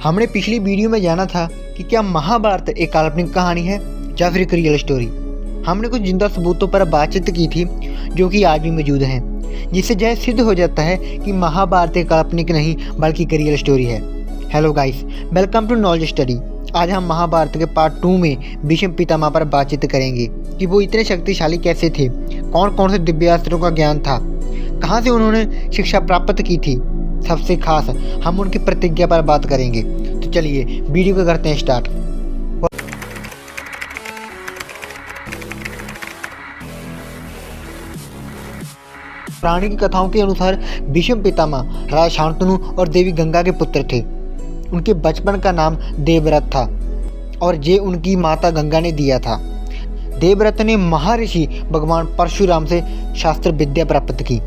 हमने पिछली वीडियो में जाना था कि क्या महाभारत एक काल्पनिक कहानी है या फिर एक रियल स्टोरी। हमने कुछ जिंदा सबूतों पर बातचीत की थी जो कि आज भी मौजूद हैं, जिससे यह सिद्ध हो जाता है कि महाभारत एक काल्पनिक नहीं बल्कि एक रियल स्टोरी है। Hello guys, welcome to knowledge study. आज हम महाभारत के पार्ट 2 में भीष्म पितामह पर बातचीत करेंगे कि वो इतने शक्तिशाली कैसे थे, कौन कौन से दिव्यास्त्रों का ज्ञान था, कहाँ से उन्होंने शिक्षा प्राप्त की थी। सबसे खास हम उनकी प्रतिज्ञा पर बात करेंगे। तो चलिए वीडियो को करते हैं स्टार्ट। पौराणिक कथाओं के अनुसार भीष्म पितामह राजा शांतनु और देवी गंगा के पुत्र थे। उनके बचपन का नाम देवव्रत था और ये उनकी माता गंगा ने दिया था। देवव्रत ने महर्षि भगवान परशुराम से शास्त्र विद्या प्राप्त की।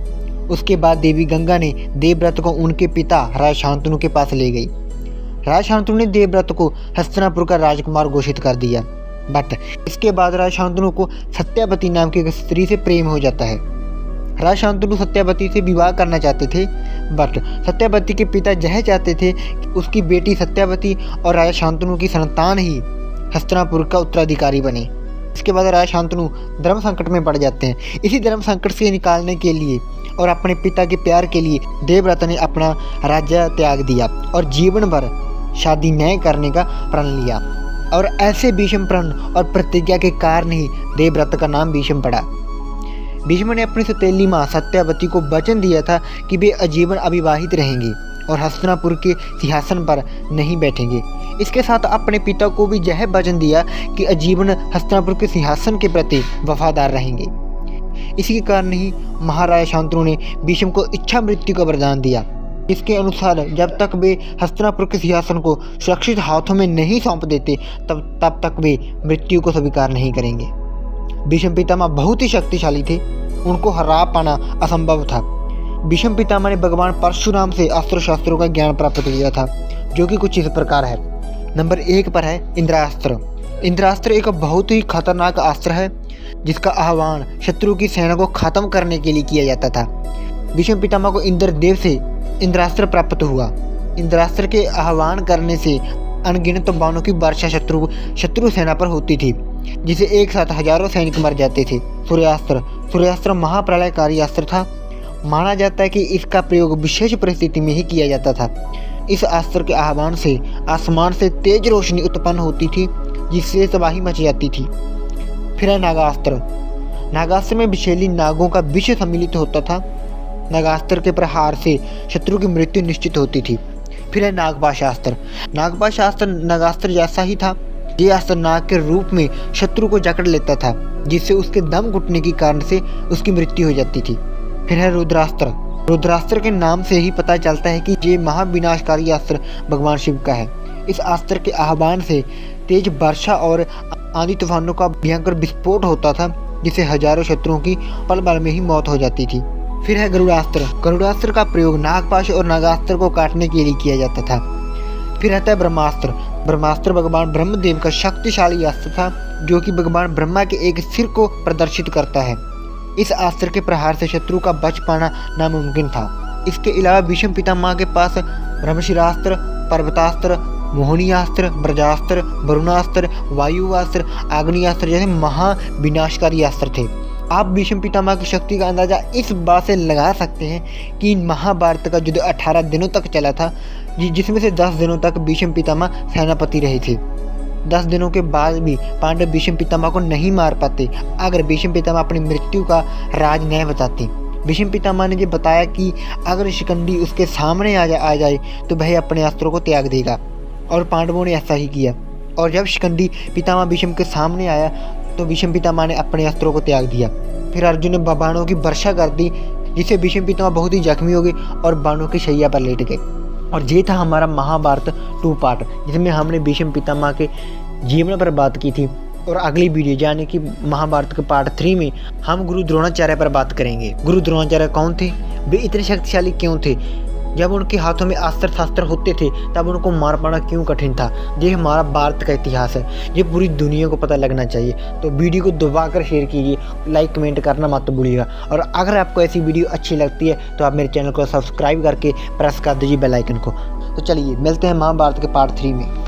उसके बाद देवी गंगा ने देवव्रत को उनके पिता राजा शांतनु के पास ले गई। राजा शांतनु ने देवव्रत को हस्तिनापुर का राजकुमार घोषित कर दिया। बट इसके बाद राजा शांतनु को सत्यावती नाम की एक स्त्री से प्रेम हो जाता है। राजा शांतनु सत्यावती से विवाह करना चाहते थे, बट सत्यावती के पिता यह चाहते थे कि उसकी बेटी सत्यावती और राजा शांतनु की संतान ही हस्तिनापुर का उत्तराधिकारी बने। इसके बाद राजा शांतनु धर्म संकट में पड़ जाते हैं। इसी धर्म संकट से निकालने के लिए और अपने पिता के प्यार के लिए देवव्रत ने अपना राज्य त्याग दिया और जीवन भर शादी न करने का प्रण लिया। और ऐसे भीष्म प्रण और प्रतिज्ञा के कारण ही देवव्रत का नाम भीष्म पड़ा। भीष्म ने अपनी सौतेली माँ सत्यावती को वचन दिया था कि वे आजीवन अविवाहित रहेंगे और हस्तिनापुर के सिंहासन पर नहीं बैठेंगे। इसके साथ अपने पिता को भी यह वचन दिया कि आजीवन हस्तिनापुर के सिंहासन के प्रति वफादार रहेंगे। इसी के कारण ही महाराजा शांतनु ने भीष्म को इच्छा मृत्यु का वरदान दिया। इसके अनुसार जब तक वे हस्तिनापुर के सिंहासन को सुरक्षित हाथों में नहीं सौंप देते तब तक वे मृत्यु को स्वीकार नहीं करेंगे। भीष्म पितामह बहुत ही शक्तिशाली थे, उनको हरा पाना असंभव था। भीष्म पितामह ने भगवान परशुराम से अस्त्र शस्त्रों का ज्ञान प्राप्त किया था, जो कि कुछ इस प्रकार है। नंबर 1 पर है इंद्रास्त्र। इंद्रास्त्र एक बहुत ही खतरनाक अस्त्र है जिसका आह्वान शत्रु की सेना को खत्म करने के लिए किया जाता था। भीष्म पितामह को इंद्रदेव से इंद्रास्त्र प्राप्त हुआ। इंद्रास्त्र के आह्वान करने से अनगिनत बाणों की वर्षा शत्रु सेना पर होती थी, जिसे एक साथ हजारों सैनिक मर जाते थे। सूर्यास्त्र महाप्रलयकारी अस्त्र था। माना जाता है कि इसका प्रयोग विशेष परिस्थिति में ही किया जाता था। इस अस्त्र के आह्वान से आसमान से तेज रोशनी उत्पन्न होती थी, जिससे तबाही मच जाती थी। फिर है नागास्त्र। नागास्त्र में विषैली नागों का विष सम्मिलित होता था। नागास्त्र के प्रहार से शत्रु की मृत्यु निश्चित होती थी। फिर है नागपाशास्त्र। नागपाशास्त्र नागास्त्र जैसा ही था। ये अस्त्र नाग के रूप में शत्रु को जकड़ लेता था, जिससे उसके दम घुटने के कारण से उसकी मृत्यु हो जाती थी। फिर है रुद्रास्त्र। रुद्रास्त्र के नाम से ही पता चलता है कि ये महाविनाशकारी अस्त्र भगवान शिव का है। इस अस्त्र के आह्वान से तेज वर्षा और आंधी तूफानों का भयंकर विस्फोट होता था, जिससे हजारों शत्रुओं की पल भर में ही मौत हो जाती थी। फिर है गरुड़ास्त्र। गरुड़ास्त्र का प्रयोग नागपाश और नागास्त्र को काटने के लिए किया जाता था। फिर आता है ब्रह्मास्त्र। ब्रह्मास्त्र भगवान ब्रह्मदेव का शक्तिशाली अस्त्र था, जो कि भगवान ब्रह्मा के एक सिर को प्रदर्शित करता है। इस अस्त्र के प्रहार से शत्रु का बच पाना नामुमकिन था। इसके अलावा भीष्म पितामह के पास ब्रह्मशिरास्त्र, पर्वतास्त्र, मोहनीयास्त्र, ब्रजास्त्र, वरुणास्त्र, वायुवास्त्र, आग्नेयास्त्र जैसे महाविनाशकारी अस्त्र थे। आप भीष्म पितामह की शक्ति का अंदाजा इस बात से लगा सकते हैं कि महाभारत का युद्ध 18 दिनों तक चला था, जिसमें से 10 दिनों तक भीष्म पितामह सेनापति रहे थे। 10 दिनों के बाद भी पांडव भीष्म पितामह को नहीं मार पाते अगर भीष्म पितामह अपनी मृत्यु का राज नहीं बताते। भीष्म पितामह ने ये बताया कि अगर शिखंडी उसके सामने आ जाए तो वह अपने अस्त्रों को त्याग देगा, और पांडवों ने ऐसा ही किया। और जब शिखंडी पितामह भीष्म के सामने आया तो भीष्म पितामह ने अपने अस्त्रों को त्याग दिया। फिर अर्जुन ने बाणों की वर्षा कर दी, जिससे भीष्म पितामह बहुत ही जख्मी हो गए और बाणों की शैया पर लेट गए। और ये था हमारा महाभारत 2 पार्ट, जिसमें हमने भीष्म पितामह के जीवन पर बात की थी। और अगली वीडियो यानी कि महाभारत के पार्ट 3 में हम गुरु द्रोणाचार्य पर बात करेंगे। गुरु द्रोणाचार्य कौन थे, वे इतने शक्तिशाली क्यों थे, जब उनके हाथों में अस्त्र शस्त्र होते थे तब उनको मार पाना क्यों कठिन था। ये हमारा भारत का इतिहास है, ये पूरी दुनिया को पता लगना चाहिए। तो वीडियो को दबा कर शेयर कीजिए, लाइक कमेंट करना मत भूलिएगा। और अगर आपको ऐसी वीडियो अच्छी लगती है तो आप मेरे चैनल को सब्सक्राइब करके प्रेस कर दीजिए बेल आइकन को। तो चलिए मिलते हैं महाभारत के पार्ट 3 में।